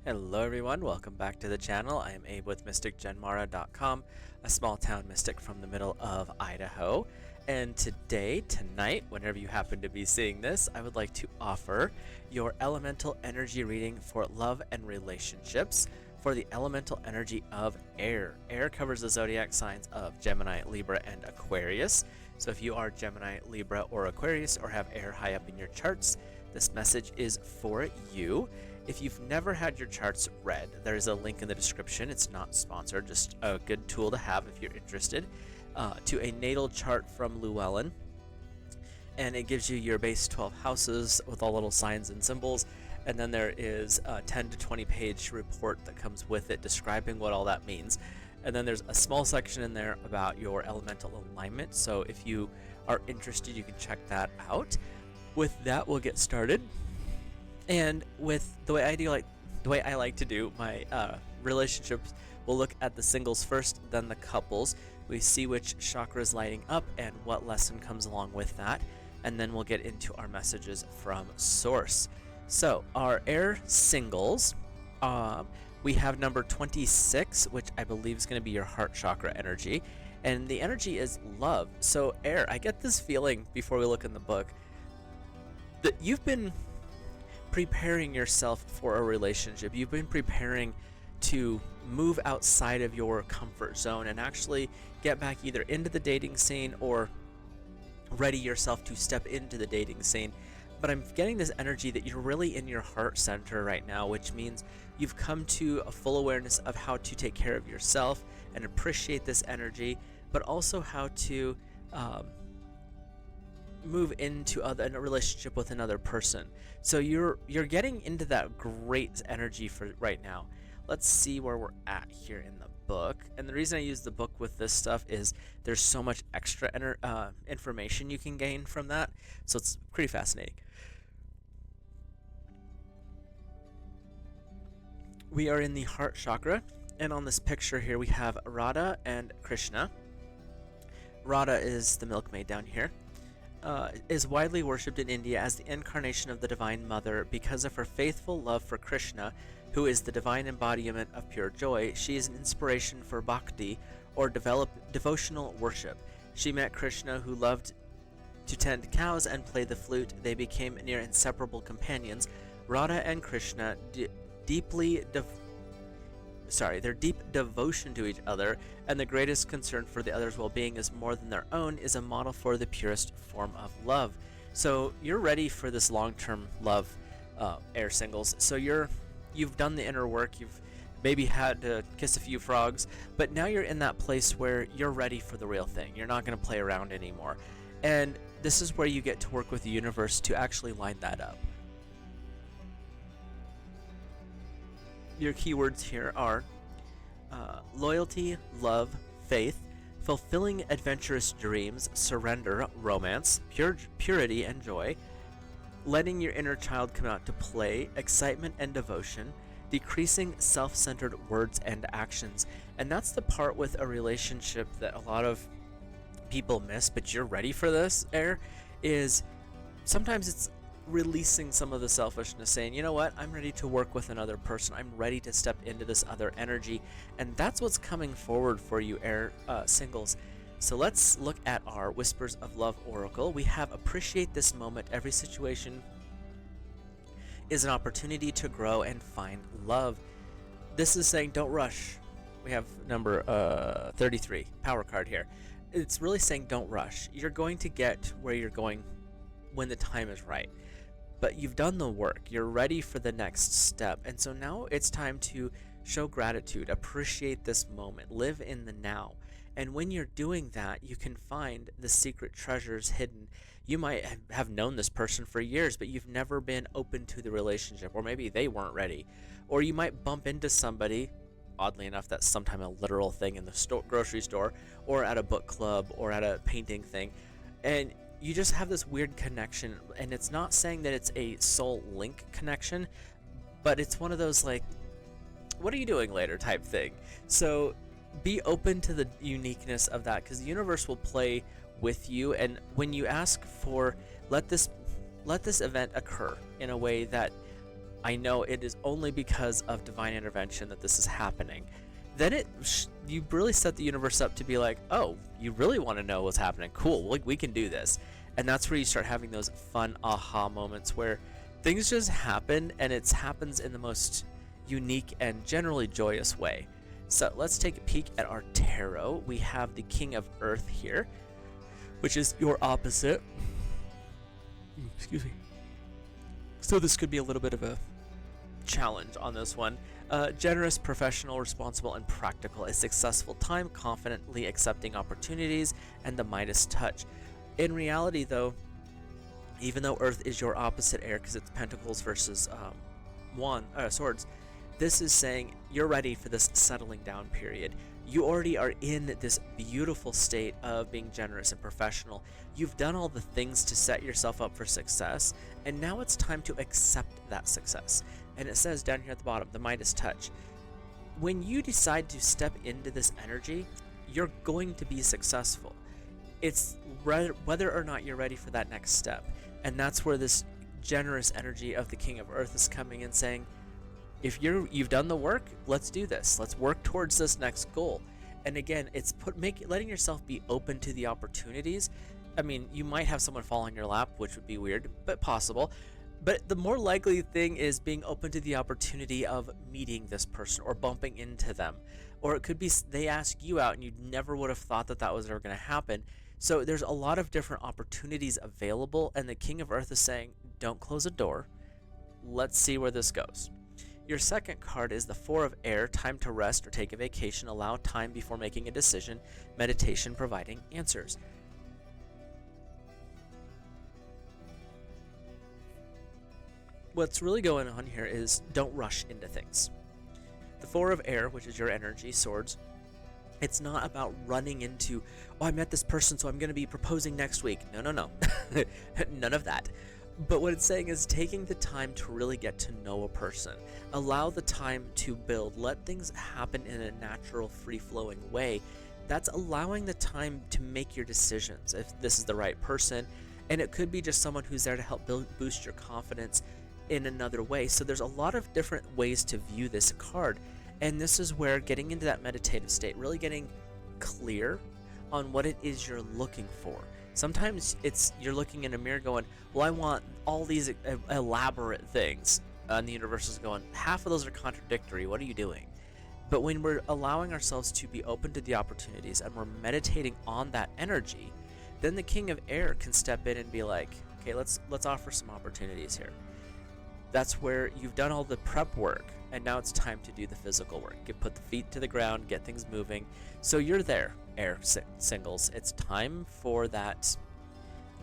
Hello everyone, welcome back to the channel. I am Abe with MysticGenMara.com, a small town mystic from the middle of Idaho. And tonight, whenever you happen to be seeing this, I would like to offer your elemental energy reading for love and relationships for the elemental energy of air. Air covers the zodiac signs of Gemini, Libra, and Aquarius. So if you are Gemini, Libra, or Aquarius, or have air high up in your charts, this message is for you. If you've never had your charts read, there's a link in the description. It's not sponsored, just a good tool to have if you're interested, to a natal chart from Llewellyn. And it gives you your base 12 houses with all little signs and symbols. And then there is a 10 to 20 page report that comes with it describing what all that means. And then there's a small section in there about your elemental alignment. So if you are interested, you can check that out. With that, we'll get started. And with the way I like to do my relationships, we'll look at the singles first, then the couples. We see which chakra is lighting up and what lesson comes along with that, and then we'll get into our messages from source. So our air singles, we have number 26, which I believe is going to be your heart chakra energy, and the energy is love. So air, I get this feeling before we look in the book that you've been preparing yourself for a relationship. You've been preparing to move outside of your comfort zone and actually get back either into the dating scene or ready yourself to step into the dating scene. But I'm getting this energy that you're really in your heart center right now, which means you've come to a full awareness of how to take care of yourself and appreciate this energy, but also how to move into a relationship with another person. So you're getting into that great energy for right now. Let's see where we're at here in the book. And the reason I use the book with this stuff is there's so much extra information you can gain from that. So it's pretty fascinating. We are in the heart chakra, and on this picture here we have Radha and Krishna. Radha is the milkmaid down here. Is widely worshipped in India as the incarnation of the Divine Mother because of her faithful love for Krishna, who is the divine embodiment of pure joy. She is an inspiration for bhakti, or devotional worship. She met Krishna, who loved to tend cows and play the flute. They became near inseparable companions. Radha and Krishna their deep devotion to each other and the greatest concern for the other's well-being is more than their own is a model for the purest form of love. So you're ready for this long-term love, air singles. So you've done the inner work. You've maybe had to kiss a few frogs, but now you're in that place where you're ready for the real thing. You're not going to play around anymore. And this is where you get to work with the universe to actually line that up. Your keywords here are loyalty, love, faith, fulfilling adventurous dreams, surrender, romance, purity and joy, letting your inner child come out to play, excitement and devotion, decreasing self-centered words and actions. And that's the part with a relationship that a lot of people miss, but you're ready for this, air, is sometimes it's releasing some of the selfishness, saying, you know what, I'm ready to work with another person. I'm ready to step into this other energy. And that's what's coming forward for you, air singles. So let's look at our Whispers of Love Oracle. We have appreciate this moment. Every situation is an opportunity to grow and find love. This is saying don't rush. We have number 33, power card here. It's really saying don't rush. You're going to get where you're going when the time is right. But you've done the work. You're ready for the next step. And so now it's time to show gratitude, appreciate this moment, live in the now. And when you're doing that, you can find the secret treasures hidden. You might have known this person for years, but you've never been open to the relationship, or maybe they weren't ready. Or you might bump into somebody, oddly enough, that's sometimes a literal thing in the grocery store, or at a book club, or at a painting thing. And you just have this weird connection, and it's not saying that it's a soul link connection, but it's one of those like, what are you doing later type thing. So be open to the uniqueness of that, because the universe will play with you. And when you ask for let this event occur in a way that I know it is only because of divine intervention that this is happening. Then you really set the universe up to be like, oh, you really want to know what's happening? Cool, we can do this. And that's where you start having those fun aha moments where things just happen, and it happens in the most unique and generally joyous way. So let's take a peek at our tarot. We have the King of Earth here, which is your opposite. Excuse me. So this could be a little bit of a challenge on this one. Generous, professional, responsible, and practical. A successful time, confidently accepting opportunities, and the Midas touch. In reality, though, even though Earth is your opposite air, because it's Pentacles versus Swords, this is saying you're ready for this settling down period. You already are in this beautiful state of being generous and professional. You've done all the things to set yourself up for success, and now it's time to accept that success. And it says down here at the bottom, the Midas touch. When you decide to step into this energy, you're going to be successful. It's whether or not you're ready for that next step. And that's where this generous energy of the King of Earth is coming in, saying, if you've done the work, let's do this. Let's work towards this next goal. And again, it's letting yourself be open to the opportunities. I mean, you might have someone fall on your lap, which would be weird, but possible. But the more likely thing is being open to the opportunity of meeting this person or bumping into them. Or it could be they ask you out and you never would have thought that was ever going to happen. So there's a lot of different opportunities available, and the King of Earth is saying, don't close a door. Let's see where this goes. Your second card is the Four of Air, time to rest or take a vacation, allow time before making a decision, meditation providing answers. What's really going on here is don't rush into things. The Four of Air, which is your energy, Swords, it's not about running into, oh, I met this person, so I'm going to be proposing next week. No. None of that. But what it's saying is taking the time to really get to know a person. Allow the time to build. Let things happen in a natural, free-flowing way. That's allowing the time to make your decisions, if this is the right person. And it could be just someone who's there to help boost your confidence in another way. So there's a lot of different ways to view this card. And this is where getting into that meditative state, really getting clear on what it is you're looking for. Sometimes you're looking in a mirror going, well, I want all these elaborate things. And the universe is going, half of those are contradictory. What are you doing? But when we're allowing ourselves to be open to the opportunities and we're meditating on that energy, then the King of Air can step in and be like, okay, let's offer some opportunities here. That's where you've done all the prep work, and now it's time to do the physical work. Put the feet to the ground, get things moving. So you're there, Air singles. It's time for that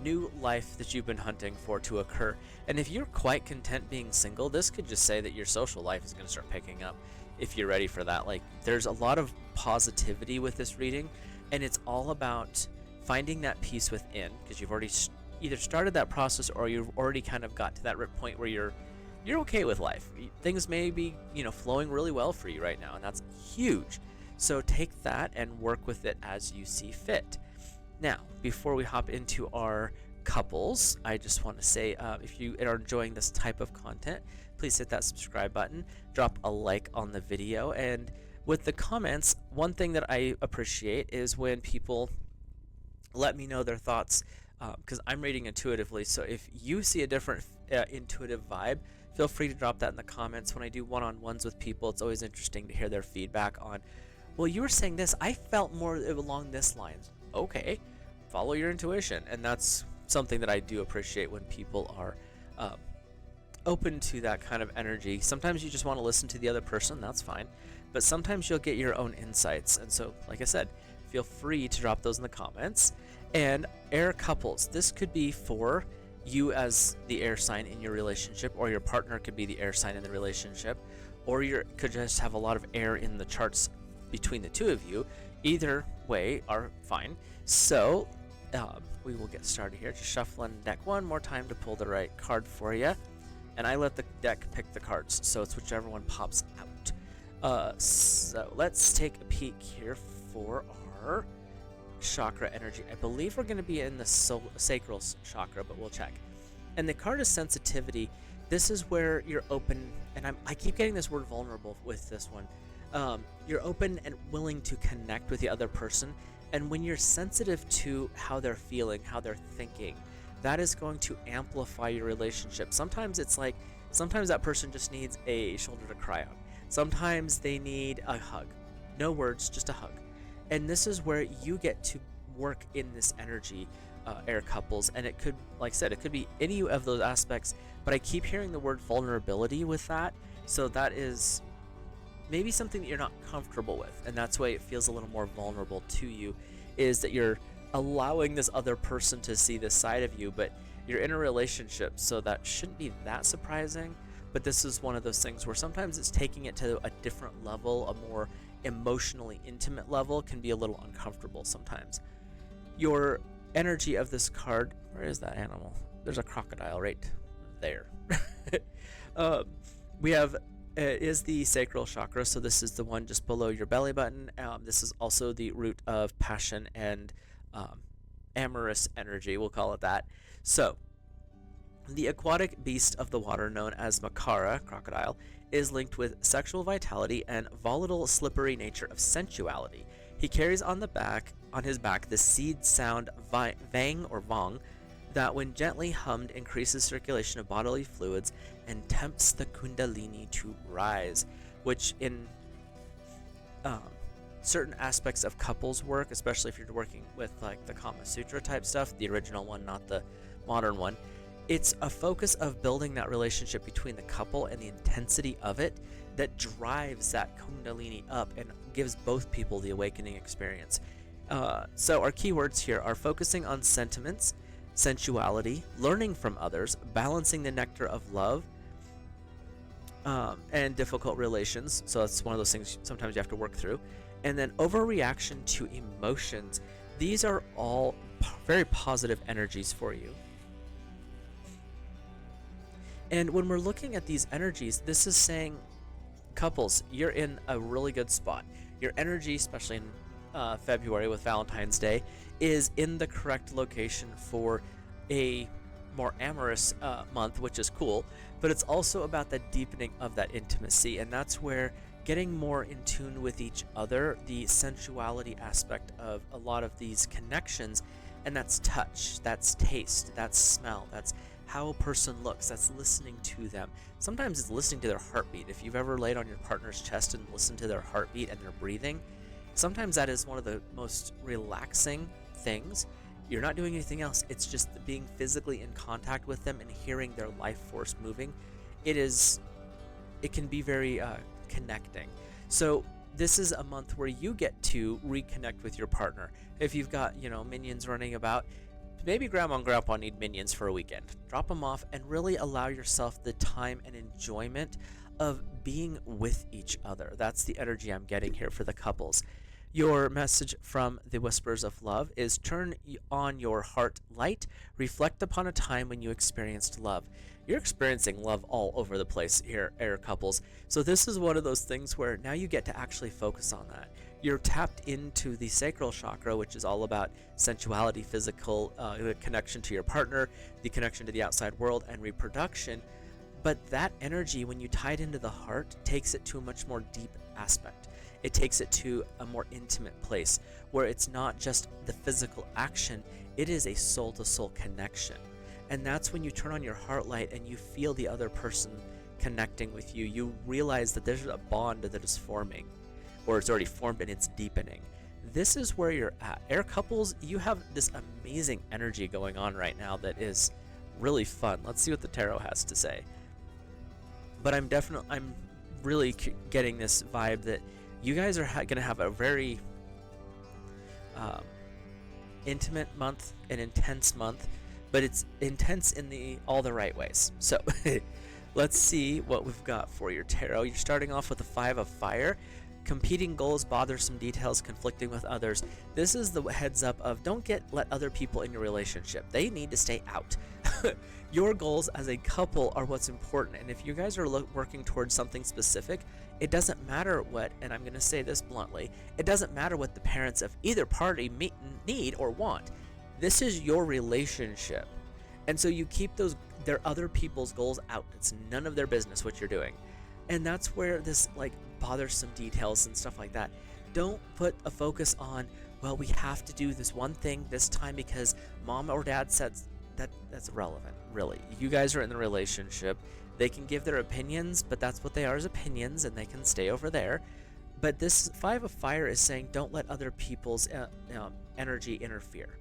new life that you've been hunting for to occur. And if you're quite content being single, this could just say that your social life is going to start picking up if you're ready for that. Like, there's a lot of positivity with this reading, and it's all about finding that peace within, because you've already either started that process or you've already kind of got to that point where you're okay with life. Things may be, flowing really well for you right now, and that's huge. So take that and work with it as you see fit. Now, before we hop into our couples, I just want to say, if you are enjoying this type of content, please hit that subscribe button, drop a like on the video, and with the comments, one thing that I appreciate is when people let me know their thoughts, because I'm reading intuitively. So if you see a different intuitive vibe, feel free to drop that in the comments. When I do one-on-ones with people, it's always interesting to hear their feedback on, well, you were saying this, I felt more along this lines. Okay, follow your intuition. And that's something that I do appreciate when people are open to that kind of energy. Sometimes you just want to listen to the other person, that's fine. But sometimes you'll get your own insights. And so, like I said, feel free to drop those in the comments. And air couples, this could be for you as the air sign in your relationship, or your partner could be the air sign in the relationship, or you could just have a lot of air in the charts between the two of you. Either way are fine. So we will get started here. Just shuffling deck one more time to pull the right card for you, and I let the deck pick the cards, so it's whichever one pops out. So let's take a peek here for our chakra energy. I believe we're going to be in the sacral chakra, but we'll check. And the card is sensitivity. This is where you're open, and I keep getting this word vulnerable with this one. You're open and willing to connect with the other person, and when you're sensitive to how they're feeling, how they're thinking, that is going to amplify your relationship. Sometimes that person just needs a shoulder to cry on. Sometimes they need a hug. No words, just a hug. And this is where you get to work in this energy, air couples. And it could, like I said, it could be any of those aspects, but I keep hearing the word vulnerability with that. So that is maybe something that you're not comfortable with. And that's why it feels a little more vulnerable to you, is that you're allowing this other person to see this side of you, but you're in a relationship, so that shouldn't be that surprising. But this is one of those things where sometimes it's taking it to a different level, a more emotionally intimate level, can be a little uncomfortable sometimes. Your energy of this card, where is that animal? There's a crocodile right there. We have is the sacral chakra, so this is the one just below your belly button. This is also the root of passion and amorous energy, we'll call it that. So the aquatic beast of the water, known as Makara, crocodile, is linked with sexual vitality and volatile, slippery nature of sensuality. He carries on his back the seed sound vang or vong that, when gently hummed, increases circulation of bodily fluids and tempts the kundalini to rise, which in certain aspects of couples work, especially if you're working with like the Kama Sutra type stuff, the original one, not the modern one, it's a focus of building that relationship between the couple and the intensity of it that drives that kundalini up and gives both people the awakening experience. So our keywords here are focusing on sentiments, sensuality, learning from others, balancing the nectar of love, and difficult relations. So that's one of those things sometimes you have to work through. And then overreaction to emotions. These are all very positive energies for you. And when we're looking at these energies, this is saying, couples, you're in a really good spot. Your energy, especially in February with Valentine's Day, is in the correct location for a more amorous month, which is cool. But it's also about the deepening of that intimacy, and that's where getting more in tune with each other, the sensuality aspect of a lot of these connections, and that's touch, that's taste, that's smell, that's how a person looks, that's listening to them. Sometimes it's listening to their heartbeat. If you've ever laid on your partner's chest and listened to their heartbeat and their breathing, sometimes that is one of the most relaxing things. You're not doing anything else. It's just being physically in contact with them and hearing their life force moving. It can be very connecting. So this is a month where you get to reconnect with your partner. If you've got, minions running about, maybe grandma and grandpa need minions for a weekend. Drop them off and really allow yourself the time and enjoyment of being with each other. That's the energy I'm getting here for the couples. Your message from the Whispers of Love is: turn on your heart light, reflect upon a time when you experienced love. You're experiencing love all over the place here, air couples. So this is one of those things where now you get to actually focus on that. You're tapped into the sacral chakra, which is all about sensuality, physical connection to your partner, the connection to the outside world, and reproduction. But that energy, when you tie it into the heart, takes it to a much more deep aspect. It takes it to a more intimate place where it's not just the physical action, it is a soul-to-soul connection. And that's when you turn on your heart light and you feel the other person connecting with you. You realize that there's a bond that is forming, or it's already formed and it's deepening. This is where you're at. Air couples, you have this amazing energy going on right now that is really fun. Let's see what the tarot has to say. But I'm really getting this vibe that you guys are going to have a very intimate month, an intense month, but it's intense in all the right ways. So let's see what we've got for your tarot. You're starting off with the Five of Fire. Competing goals, bothersome details, conflicting with others. This is the heads up of don't let other people in your relationship. They need to stay out. Your goals as a couple are what's important, and if you guys are working towards something specific, it doesn't matter what, and I'm going to say this bluntly, it doesn't matter what the parents of either party need or want. This is your relationship. And so you keep those they're other people's goals out. It's none of their business what you're doing. And that's where this like bothersome details and stuff like that. Don't put a focus on, well, we have to do this one thing this time because mom or dad said that. That's irrelevant, really. You guys are in the relationship. They can give their opinions, but that's what they are, as opinions, and they can stay over there. But this Five of Fire is saying don't let other people's energy interfere.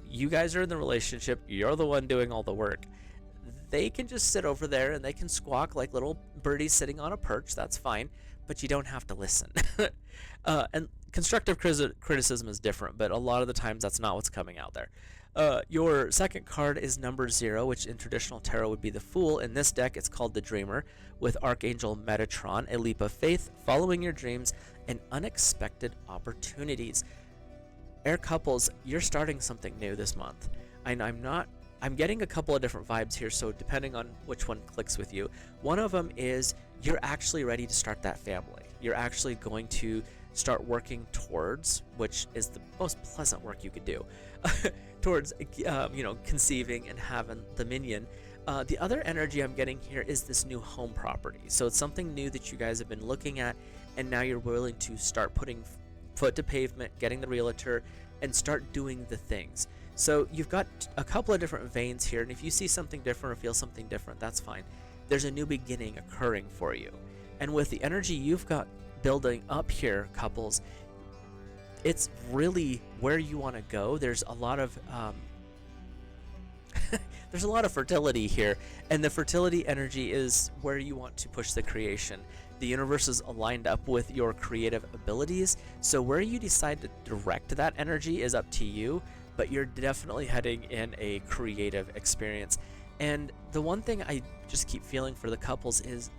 You guys are in the relationship. You're the one doing all the work. They can just sit over there and they can squawk like little birdies sitting on a perch. That's fine, but you don't have to listen. And constructive criticism is different, but a lot of the times that's not what's coming out there. Your second card is number 0, which in traditional tarot would be the Fool. In this deck, it's called the Dreamer, with Archangel Metatron, a leap of faith, following your dreams, and unexpected opportunities. Air couples, you're starting something new this month. I'm getting a couple of different vibes here, so depending on which one clicks with you. One of them is you're actually ready to start that family. You're actually going to start working towards, which is the most pleasant work you could do, towards conceiving and having the minion. The other energy I'm getting here is this new home property. So it's something new that you guys have been looking at, and now you're willing to start putting foot to pavement, getting the realtor, and start doing the things. So you've got a couple of different veins here, and if you see something different or feel something different, that's fine. There's a new beginning occurring for you. And with the energy you've got building up here, couples, it's really where you want to go. There's a lot of there's a lot of fertility here, and the fertility energy is where you want to push the creation. The universe is aligned up with your creative abilities, so where you decide to direct that energy is up to you, but you're definitely heading in a creative experience. And the one thing I just keep feeling for the couples is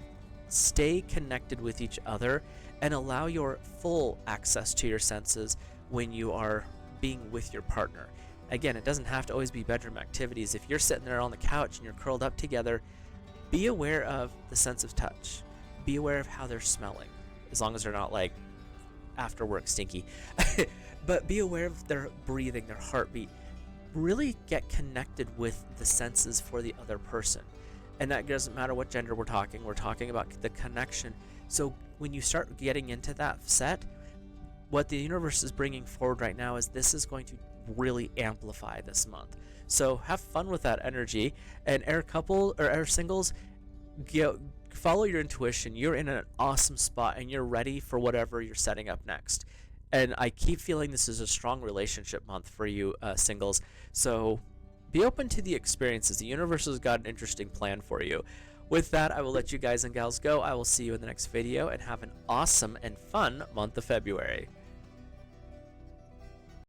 stay connected with each other and allow your full access to your senses when you are being with your partner. Again, it doesn't have to always be bedroom activities. If you're sitting there on the couch and you're curled up together, be aware of the sense of touch. Be aware of how they're smelling, as long as they're not like after work stinky. But be aware of their breathing, their heartbeat. Really get connected with the senses for the other person. And that doesn't matter what gender we're talking about the connection. So when you start getting into that set, what the universe is bringing forward right now is this is going to really amplify this month. So have fun with that energy. And air couple or air singles, follow your intuition. You're in an awesome spot and you're ready for whatever you're setting up next. And I keep feeling this is a strong relationship month for you singles. So be open to the experiences. The universe has got an interesting plan for you. With that, I will let you guys and gals go. I will see you in the next video, and have an awesome and fun month of February.